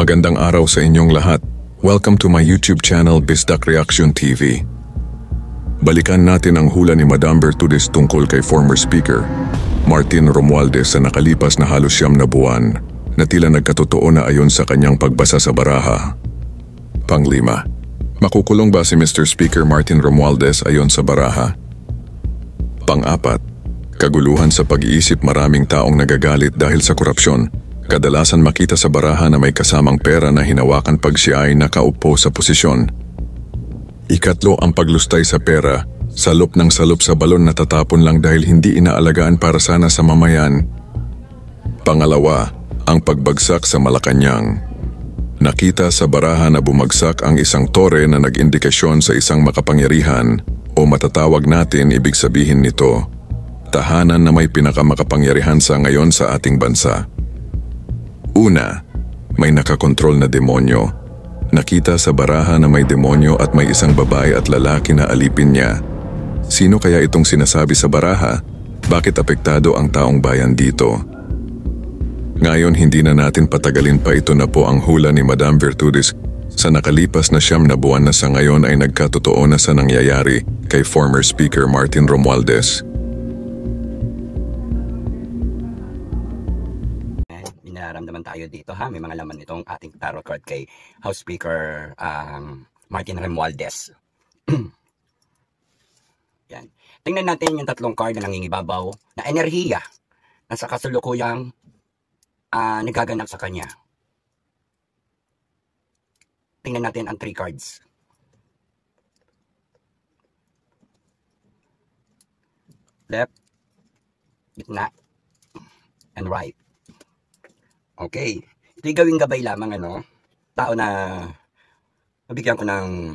Magandang araw sa inyong lahat. Welcome to my YouTube channel Bisdak Reaction TV. Balikan natin ang hula ni Madam Bertrudez tungkol kay former Speaker Martin Romualdez sa nakalipas na halos 9 na buwan na tila nagkatotoo na ayon sa kanyang pagbasa sa baraha. Panglima, makukulong ba si Mr. Speaker Martin Romualdez ayon sa baraha? Pang-apat, kaguluhan sa pag-iisip maraming taong nagagalit dahil sa korupsyon. Kadalasan makita sa baraha na may kasamang pera na hinawakan pag siya ay nakaupo sa posisyon. Ikatlo ang paglustay sa pera, salop ng salop sa balon na tatapon lang dahil hindi inaalagaan para sana sa mamayan. Pangalawa, ang pagbagsak sa Malacanang. Nakita sa baraha na bumagsak ang isang tore na nag-indikasyon sa isang makapangyarihan o matatawag natin ibig sabihin nito, tahanan na may pinakamakapangyarihan sa ngayon sa ating bansa. Una, may nakakontrol na demonyo. Nakita sa baraha na may demonyo at may isang babae at lalaki na alipin niya. Sino kaya itong sinasabi sa baraha? Bakit apektado ang taong bayan dito? Ngayon hindi na natin patagalin pa, ito na po ang hula ni Madam Bertrudez. Sa nakalipas na 9 na buwan na sa ngayon ay nagkatotoo na sa nangyayari kay former Speaker Martin Romualdez. Nararamdaman tayo dito ha, may mga laman itong ating tarot card kay House Speaker Martin Romualdez. Yan. Tingnan natin yung tatlong card na nangingibabaw na enerhiya na sa kasalukuyang nagaganap sa kanya. Tingnan natin ang 3 cards. Left, gitna, and right. Okay. Ito'y gawing gabay lamang, tao na mabigyan ko ng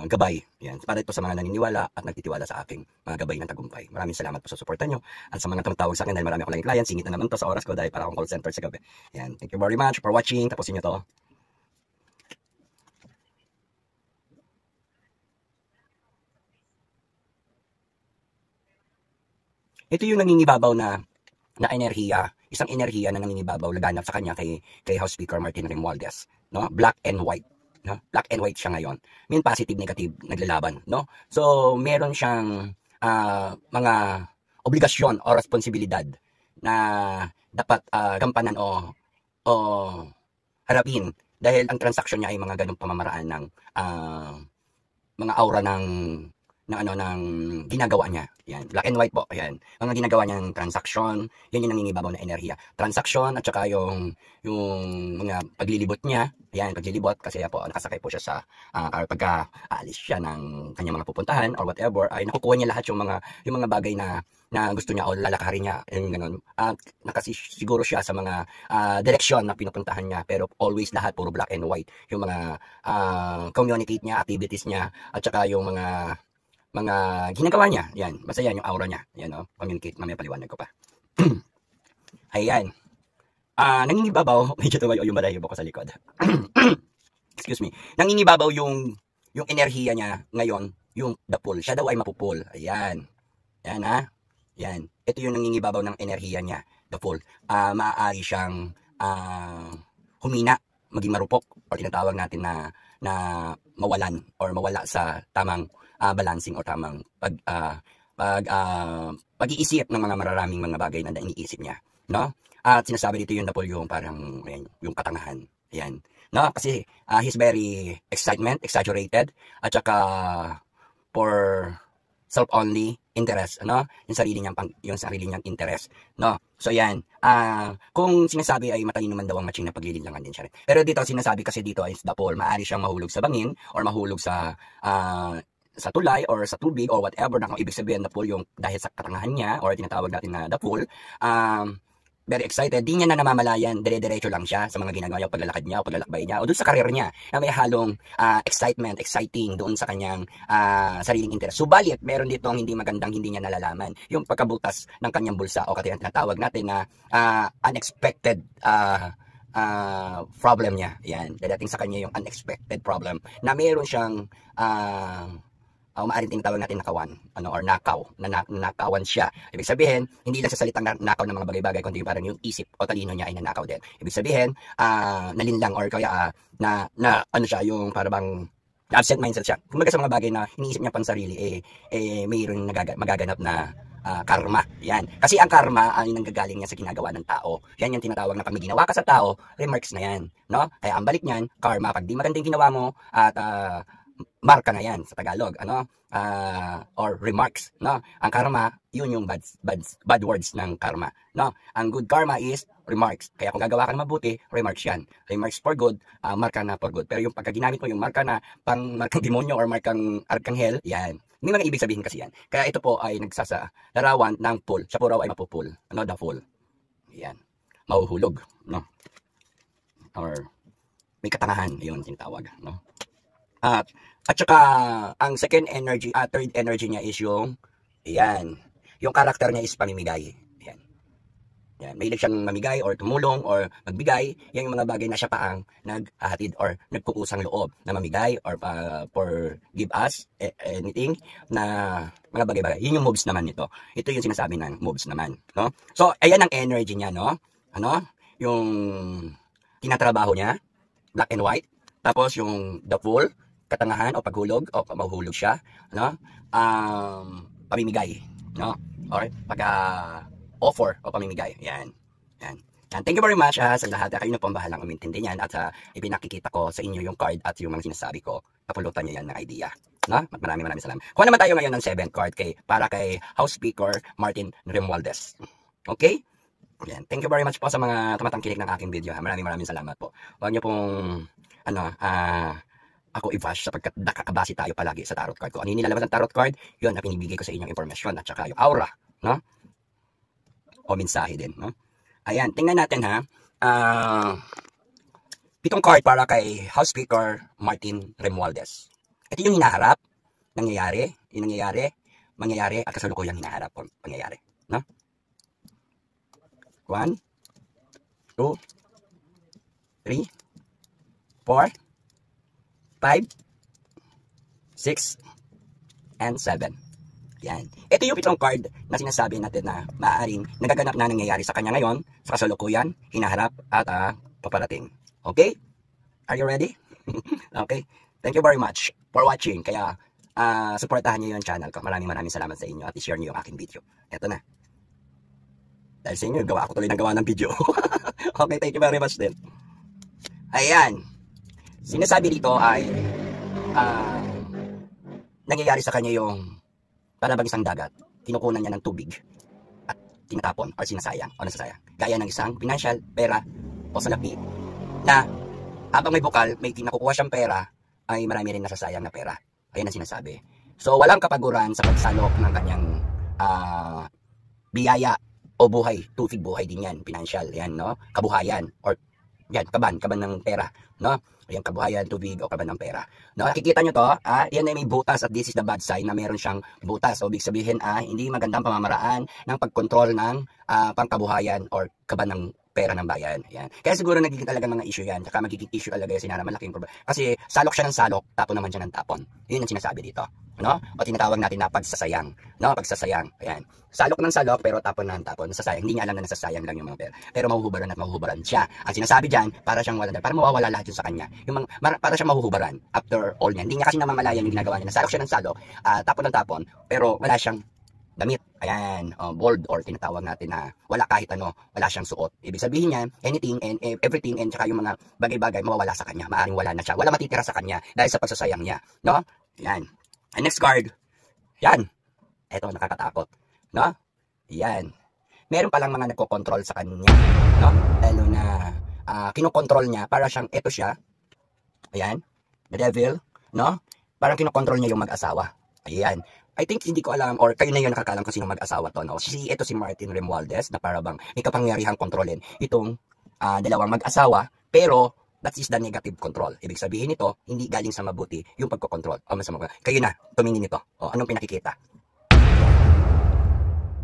gabay. Yan. Para ito sa mga naniniwala at nagtitiwala sa aking mga gabay ng tagumpay. Maraming salamat po sa suporta nyo. At sa mga tumatawag sa akin dahil marami akong laging client, singit na naman to sa oras ko dahil para akong call center sa gabi. Yan. Thank you very much for watching. Tapusin nyo to. Ito yung nangingibabaw na enerhiya. Isang enerhiya na nangingibabaw laganap sa kanya kay House Speaker Martin Romualdez, no? Black and white, no? Black and white siya ngayon. Mean positive, negative, naglalaban, no? So, meron siyang mga obligasyon o responsibilidad na dapat gampanan o harapin dahil ang transaksyon niya ay mga ganung pamamaraan ng mga aura ng ginagawa niya. Yan, black and white po. Ayan. Mga ginagawa niyang transaction, yan yung nangingibabaw na enerhiya. Transaction at saka yung mga paglilibot niya. Ayan, paglilibot kasi po nakasakay po siya sa pagka-aalis siya ng kanyang mga pupuntahan or whatever, ay nakukuha niya lahat yung mga bagay na gusto niya o lalakarin niya, yung ganun. At nakasiguro siya sa mga direksyon na pinupuntahan niya, pero always lahat puro black and white. Yung mga communicate niya, activities niya, at saka yung mga ginagawa niya. Yan, basta yan yung aura niya. Yan, communicate, mamaya paliwanag ko pa. Ayan. Nangingibabaw, medyo tumayo yung balahibo ko sa likod. Excuse me. Nangingibabaw yung enerhiya niya ngayon, yung the pool. Siya daw ay mapupul. Ayan. Yan ha. Yan. Ito yung nangingibabaw ng enerhiya niya, the pool. Maaari siyang humina, maging marupok, o tinatawag natin na mawalan or mawala sa tamang balancing o tamang pag-iisip ng mga mararaming mga bagay na iniisip niya, no? At sinasabi dito yung napol yung parang yung katangahan. Ayan, no? Kasi he's very exaggerated at saka for self-only interest, no? Yung sarili niyang interest, no? So yan, kung sinasabi ay matalino man daw ang matching na paglililangan din siya rin. Pero dito sinasabi kasi dito ay the pool, maaari siyang mahulog sa bangin or mahulog sa tulay or sa tubig or whatever na kung ibig sabihin na pool yung dahil sa katangahan niya or tinatawag natin na the pool, very excited, di niya na namamalayan, dire-diretso lang siya sa mga ginagawa niya, paglalakad niya o paglalakbay niya o doon sa karir niya na may halong exciting doon sa kanyang sariling interest. Subalit, meron dito ang hindi magandang hindi niya nalalaman, yung pagkabutas ng kanyang bulsa o tinatawag natin na unexpected problem niya. Yan, dadating sa kanya yung unexpected problem na meron siyang maaaring tinatawag natin nakawan, or nakaw, nakawan siya. Ibig sabihin, hindi lang sa salitang nakaw ng mga bagay-bagay, kundi parang yung isip o talino niya ay nanakaw din. Ibig sabihin, nalinlang or kaya ano siya, yung parang absent mindset siya. Kumbaga sa mga bagay na iniisip niya pang sarili, mayroong magaganap na karma. Yan. Kasi ang karma ay nanggagaling niya sa ginagawa ng tao. Yan yung tinatawag na pag may ginawa ka sa tao, remarks na yan. No? Kaya ang balik niyan, karma. Pag di magandang ginawa mo, at marka na yan sa Tagalog, or remarks, no? Ang karma, yun yung bad words ng karma, no? Ang good karma is remarks. Kaya kung gagawa ka ng mabuti, remarks yan. Remarks for good, marka na for good. Pero yung pagka ginamit mo yung marka na pang markang demonyo or markang arkanghel, yan. May mga ibig sabihin kasi yan. Kaya ito po ay larawan ng pool. Siya po raw ay mapupul. The fool. Yan. Mahuhulog, no? Or may katangahan, yun tinatawag, no? At saka, ang second energy, third energy niya is yung karakter niya is pamimigay. Yan. Mahilig siyang mamigay or tumulong or magbigay. Yan yung mga bagay na siya pa ang naghahatid or nagkukusang loob na mamigay or for give us anything na mga bagay-bagay. Yun yung moves naman nito. Ito yung sinasabi ng moves naman, no? So, ayan ang energy niya, no? Yung tinatrabaho niya, black and white. Tapos yung the fool, katangahan o paghulog o mahuhulog siya, no? Pamimigay, no? Or offer o pamimigay. Yan. Thank you very much sa lahat. Kayo na po ang bahalang umintindi niyan at ipinakikita ko sa inyo yung card at yung mga sinasabi ko. Kapulutan niyo yan ng idea. No? Maraming salamat. Kuha naman tayo ngayon ng 7th card para kay House Speaker Martin Romualdez. Okay? Yan. Thank you very much po sa mga tumatangkilik ng aking video. Maraming salamat po. Huwag niyo pong ako i-bash sapagkat nakakabase tayo palagi sa tarot card ko. Ano yung nilalabas ng tarot card? Yun na pinibigay ko sa inyong informasyon at saka yung aura, no? O mensahe din, no? Ayan, tingnan natin ha. 7 card para kay House Speaker Martin Romualdez. Ito yung hinaharap, mangyayari at kasalukuyang hinaharap o pangyayari, no? 1, 2, 3, 4, 5, 6, and 7. Yan. Ito yung 7 card na sinasabi natin na maaaring nagaganap na nangyayari sa kanya ngayon, sa kasalukuyan, hinaharap, at paparating. Okay? Are you ready? Okay. Thank you very much for watching. Kaya, supportahan niyo yung channel ko. Maraming salamat sa inyo at i-share niyo yung aking video. Ito na. Dahil sa inyo, gawa ako tuloy ng gawa ng video. Okay, thank you very much din. Ayan. Sinasabi dito ay nangyayari sa kanya yung para bang isang dagat, kinukunan niya ng tubig at tinatapon or sinasayang o nasasayang. Gaya ng isang financial, pera o salapi na habang may bukal, may nakukuha siyang pera, ay marami rin nasasayang na pera. Ayan ang sinasabi. So walang kapaguran sa pagsalok ng kanyang biyaya o buhay. Tubig buhay din yan, financial, yan, no? Kabuhayan or yan, kaban ng pera, no? Ayan, kabuhayan, tubig, o kaban ng pera. No, nakikita nyo to, yan ay may butas at this is the bad side na meron siyang butas. So, ibig sabihin, hindi magandang pamamaraan ng pagkontrol ng pangkabuhayan or kaban ng pera ng bayan. Yan. Kaya siguro nagiging talaga mga issue yan. Saka magiging issue talaga yan, malaking problema. Kasi salok siya ng salok, tapon naman siya ng tapon. Yun ang sinasabi dito. No? O tinatawag natin na pagsasayang. No? Pagsasayang. Ayan. Salok ng salok, pero tapon ng tapon. Nasasayang. Hindi niya alam na nasasayang lang yung mga pera. Pero mahuhubaran at mahuhubaran siya. Ang sinasabi dyan, para siyang wala, para mawawala lahat yun sa kanya. Yung para siyang mahuhubaran after all niya. Hindi niya kasi namamalayan yung ginagawa niya. Nasalok siya ng salok, tapon ng tapon, pero wala siyang damit. Ayan, bold or tinatawag natin na wala kahit ano, wala siyang suot. Ibig sabihin niya, anything and everything and saka yung mga bagay-bagay mawawala sa kanya. Maaring wala na siya. Wala matitira sa kanya dahil sa pagsasayang niya. No? Yan. And next card. Yan. Ito, nakakatakot. No? Yan. Meron palang mga nagko-control sa kanya. No? Lalo na kinokontrol niya. Para siyang, ito siya. Ayan. The devil. No? Parang kinokontrol niya yung mag-asawa. Ayan. I think hindi ko alam or kayo na yung nakakalam kung sino mag-asawa to, no? Ito si Martin Romualdez na para bang may kapangyarihang kontrolin itong dalawang mag-asawa, pero that is the negative control. Ibig sabihin nito, hindi galing sa mabuti yung pagkokontrol. O masama, kayo na, tumingin nito. O anong pinakikita?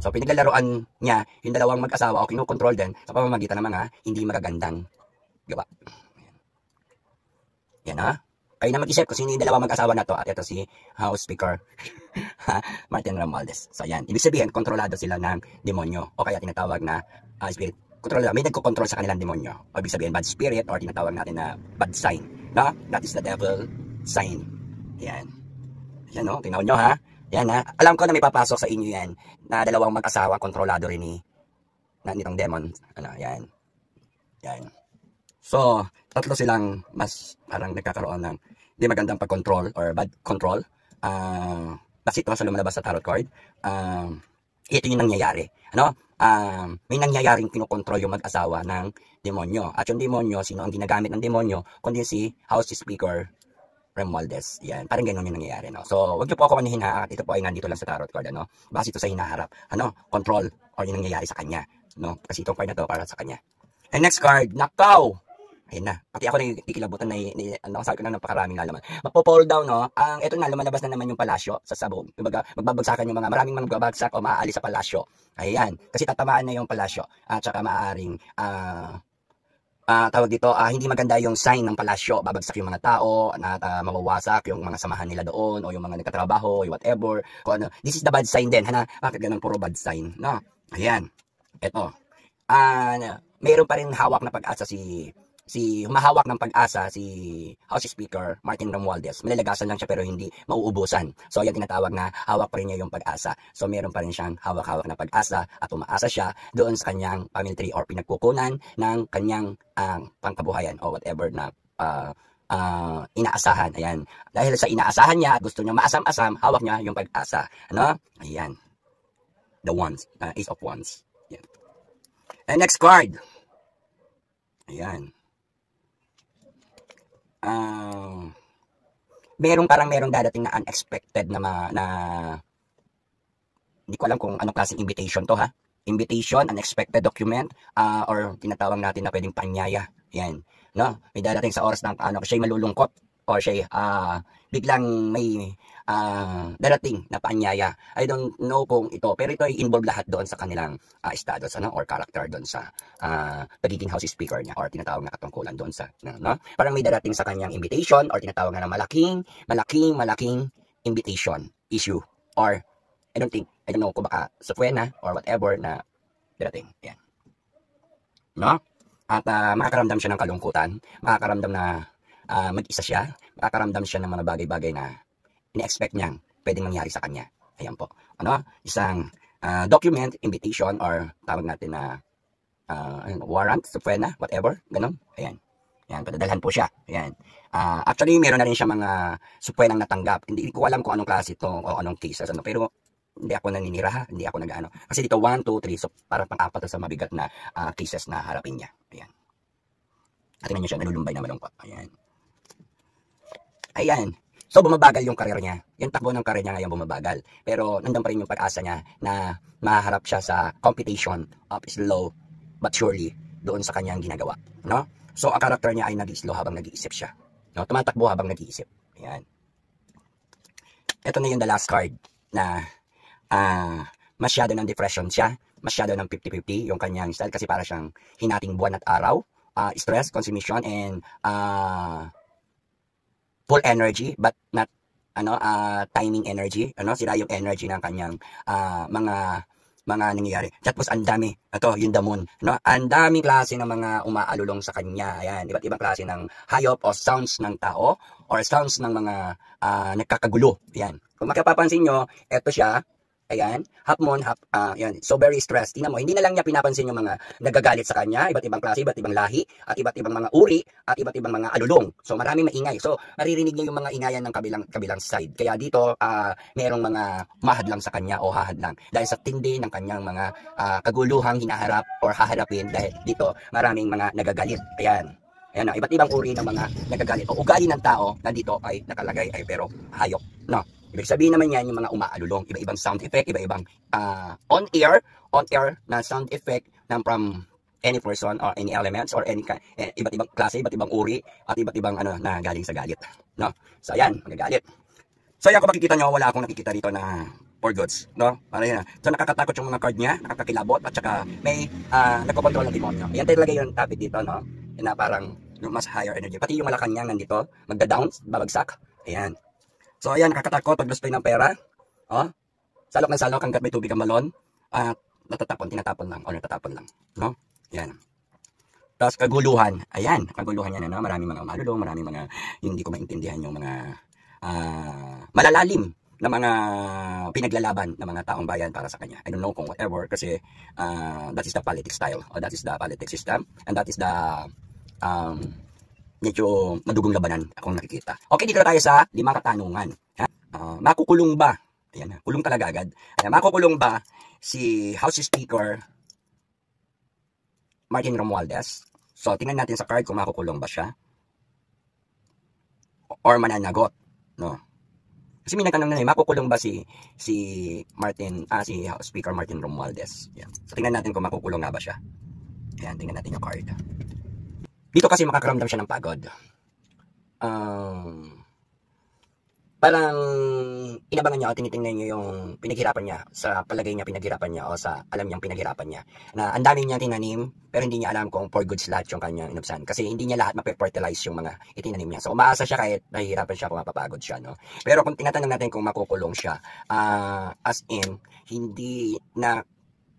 So pinaglalaroan niya yung dalawang mag-asawa o kinukontrol din sa pamamagitan ng mga hindi magagandang gawa. Yan ha? Kayo na mag-isip kung sino yung dalawa mag-asawa na to. At ito si House Speaker Martin Romualdez. So yan, ibig sabihin, kontrolado sila ng demonyo. O kaya tinatawag na spirit. Kontrolado, may nagko-control sa kanilang demonyo. O ibig sabihin, bad spirit or tinatawag natin na bad sign. No? That is the devil sign. Yan. Yan o, tingnan nyo ha. Yan ha. Alam ko na may papasok sa inyo yan na dalawang mag-asawa, kontrolado rin nitong demon. Ano, yan. Yan. So, tatlo silang mas parang nagkakaroon ng hindi magandang pag-control or bad control. Kasi ito sa lumalabas sa tarot card. Ito yung nangyayari. Ano? May nangyayaring kinokontrol yung mag-asawa ng demonyo. At yung demonyo, sino ang ginagamit ng demonyo? Kundi si House Speaker Romualdez. Yan. Parang ganun yung nangyayari. No? So, wag niyo po ako manihin ha. At ito po ay nandito lang sa tarot card. Ano? Base ito sa hinaharap. Ano? Control or yung nangyayari sa kanya. No? Kasi itong card na to para sa kanya. And next card, Nakaw! Ayun na. Pati ako nakikilabutan na sabi ko na napakaraming lalaman. Magpo-fall down, no? Ito na, lumalabas na naman yung palasyo sa sabog. Kumbaga, magbabagsakan yung maraming magbabagsak o maaalis sa palasyo. Ayan. Kasi tatamaan na yung palasyo. At saka maaaring, tawag dito, hindi maganda yung sign ng palasyo. Babagsak yung mga tao, at mawawasak yung mga samahan nila doon, o yung mga nagkatrabaho, o whatever. Kung ano. This is the bad sign din, hana? Bakit ganun puro bad sign? No? Ayan. Ito. Mayroon pa rin hawak na pag-asa humahawak ng pag-asa si House Speaker Martin Romualdez. Malalagasan lang siya pero hindi mauubusan. So yan tinatawag na hawak pa rin niya yung pag-asa. So meron pa rin siyang hawak-hawak na pag-asa at umaasa siya doon sa kanyang family tree or pinagkukunan ng kanyang pangkabuhayan o whatever na inaasahan. Ayan. Dahil sa inaasahan niya at gusto niya maasam-asam, hawak niya yung pag-asa. Ano? Ayan. The Wands. Ace of Wands. Ayan. And next card. Ayan. Merong dadating na unexpected na hindi ko alam kung anong klaseng invitation to ha. Invitation, unexpected document, or tinatawag natin na pwedeng panyaya. Yan. No? May dadating sa oras ng siya'y malulungkot or siya'y biglang may darating na panyaya. I don't know kung ito, pero ito ay involve lahat doon sa kanilang status or character doon sa pagiging House Speaker niya or tinatawag na katungkulan doon sa no? Parang may darating sa kanyang invitation or tinatawag na malaking invitation issue or I don't know kung baka sufwena or whatever na darating. Yan. No? At makakaramdam siya ng kalungkutan, makakaramdam na mag-isa siya, makakaramdam siya ng mga bagay-bagay na ini-expect niyang pwedeng mangyari sa kanya. Ayan po. Ano? Isang document, invitation, or tawag natin na warrant, subpoena, whatever. Ganun. Ayan. Ayan, padadalhan po siya. Ayan. Actually, meron na rin siya mga subpoenang natanggap. Hindi ko alam kung anong klase ito o anong cases. Pero hindi ako naninira ha. Hindi ako nag-ano. Kasi dito 1, 2, 3. So, para pang-apat sa mabigat na cases na harapin niya. Ayan. At tingnan niyo siya, nalulumbay na malungkot. Ayan. Ayan. So, bumabagal yung karir niya. Yung takbo ng karir niya ngayon bumabagal. Pero, nandun pa rin yung pag-asa niya na maharap siya sa competition of slow but surely doon sa kanyang ginagawa. No? So, ang karakter niya ay nag-slow habang nag-iisip siya. No? Tumatakbo habang nag-iisip. Ayan. Ito na yung the last card na masyado ng depression siya. Masyado ng 50-50 yung kanyang style kasi para siyang hinating buwan at araw. Stress, consumption, and full energy but not timing energy. Sira yung energy ng kanyang mga nangyayari. Tapos ang dami. Ito, yung the moon. Ang daming klase ng mga umaalulong sa kanya. Ayan, iba't ibang klase ng hayop o sounds ng tao or sounds ng mga nagkakagulo. Ayan. Kung makapapansin nyo, ito siya. Ayan, half moon, yan. So very stressed. Tingnan mo, hindi na lang niya pinapansin yung mga nagagalit sa kanya, iba't ibang klase, iba't ibang lahi, at iba't ibang mga uri, at iba't ibang mga alulong. So maraming maingay. So maririnig niyo yung mga ingayan ng kabilang side. Kaya dito, merong mga mahadlang sa kanya o hahadlang. Dahil sa tindi ng kanyang mga kaguluhang hinaharap or haharapin dahil dito maraming mga nagagalit. Ayan. Ayan na, iba't ibang uri ng mga nagagalit o ugali ng tao na dito ay nakalagay ay pero hayop. No? Ibig sabihin naman yan yung mga umaalulong, iba-ibang sound effect, iba-ibang on-air na sound effect ng from any person or any elements or any iba't ibang klase, iba't ibang uri at iba't ibang na galing sa galit. No? So ayan, magagalit. So ayan, kung makikita nyo, wala akong nakikita dito na for goods, no? Para yan. So nakakatakot yung mga card niya, nakakakilabot at saka may nagkokontrol ng demonyo. Ayan talaga yung topic dito, no? Na parang yung mas higher energy. Pati yung Malacanang nandito, magda-down, babagsak. Ayan. So, ayan, kakatakot pag gusto ng pera. Oh, salok ng salok hanggat may tubig ang balon. At tinatapon lang, o natatapon lang. No? Ayan. Tapos kaguluhan. Ayan, kaguluhan yan. Ano? Maraming mga malulong, maraming mga hindi ko maintindihan yung mga malalalim na mga pinaglalaban ng mga taong bayan para sa kanya. I don't know kung whatever kasi that is the politics style or that is the politics system and that is the medyo madugong labanan akong nakikita. Okay, dito na tayo sa 5 katanungan. Makukulong ba? Ayan, kulong talaga agad. Ayan, makukulong ba si House Speaker Martin Romualdez? So, tingnan natin sa card kung makukulong ba siya or mananagot, no? Kasi may nagtanong na makukulong ba si House Speaker Martin Romualdez? Yan. So, tingnan natin kung makukulong nga ba siya. Ayan, tingnan natin yung card. Dito kasi makakaramdam siya ng pagod. Parang inabangan niya o tinitingnan niya yung pinaghirapan niya sa palagay niya pinaghirapan niya o sa alam niyang pinaghirapan niya na ang dami niya tinanim pero hindi niya alam kung for goods lahat yung kanyang inubsan kasi hindi niya lahat ma-fertilize yung mga itinanim niya. So umaasa siya kahit nahihirapan siya kung mapapagod siya, no? Pero kung tinatanong natin kung makukulong siya, as in hindi na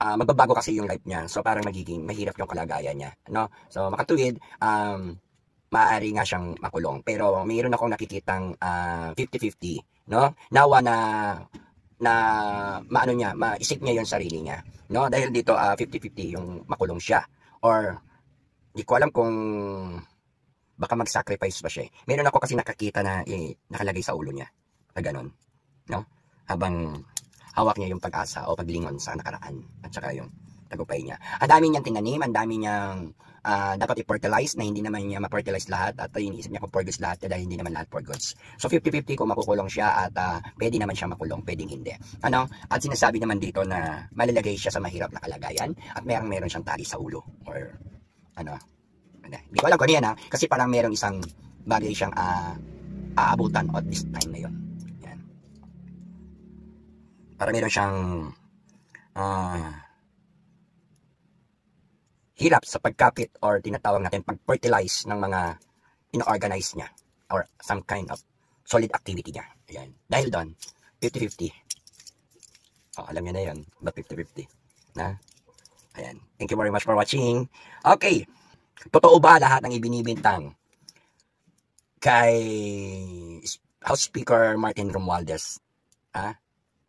magbabago kasi yung life niya. So parang magiging mahirap yung kalagayan niya, no? So makatuwid, maaari nga siyang makulong. Pero mayroon akong nakikitang 50-50, no? Nawa na maano niya, maisip niya yung sarili niya, no? Dahil dito 50-50 yung makulong siya. Or di ko alam kung baka mag-sacrifice ba siya. Meron ako kasi nakakita na nakalagay sa ulo niya. Na ganun, no? Habang hawak niya yung pag-asa o paglingon sa nakaraan at saka yung tagumpay niya. Ang dami niyang tinanim, ang dami niyang dapat i-fertilize na hindi naman niya ma-fertilize lahat at iniisip niya kung for goods lahat dahil hindi naman lahat for goods. So 50-50 kung makukulong siya at pwede naman siya makulong, pwedeng hindi. Ano? At sinasabi naman dito na malalagay siya sa mahirap na kalagayan at meron siyang tali sa ulo or ano. Hindi ko alam kung ano yan kasi parang merong isang bagay siyang aabutan at this time na yun. Yan. Parang meron siyang hirap sa pagkapit or tinatawag natin pag-fertilize ng mga ino-organize niya or some kind of solid activity niya. Ayan. Dahil doon, 50-50. Alam niyo na yun. Ba 50-50? Na? Ayan. Thank you very much for watching. Okay. Totoo ba lahat ng ibinibintang kay House Speaker Martin Romualdez?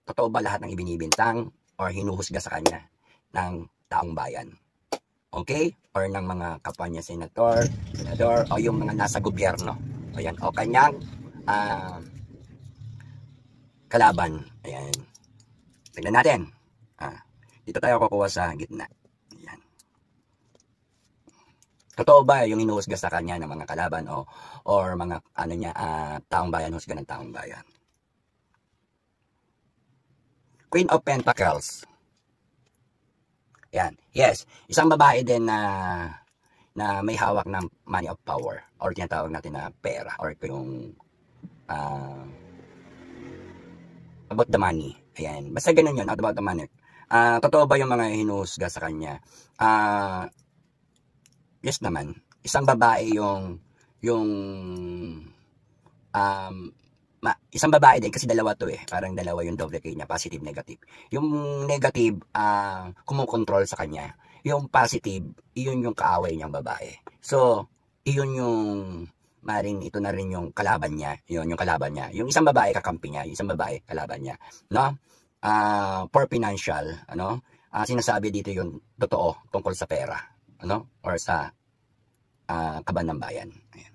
Totoo ba lahat ng ibinibintang or hinuhusga sa kanya ng taong bayan? Okay? Or ng mga kapwa niya senador, o yung mga nasa gobyerno. Ayan. O kanyang kalaban. Ayan. Tignan natin. Dito tayo kukuha sa gitna. Ayan. Totoo ba yung hinuhusga sa kanya ng mga kalaban or mga taong bayan, husga ng taong bayan? Queen of Pentacles. Yan. Yes. Isang babae din na may hawak ng money of power or tinatawag natin na pera or yung about the money. Ayan. Basta ganun yun. About the money. Totoo ba yung mga hinuhusga sa kanya? Yes naman. Isang babae yung isang babae din kasi dalawa to parang dalawa yung double K niya, positive, negative. Yung negative kumukontrol sa kanya. Yung positive, iyon yung kaaway niyang babae. So, iyon yung maring ito na rin yung kalaban niya. Yun yung kalaban niya. Yung isang babae kakampi niya, yung isang babae kalaban niya, no? For financial, sinasabi dito yung totoo tungkol sa pera, or sa kaban ng bayan. Ayan.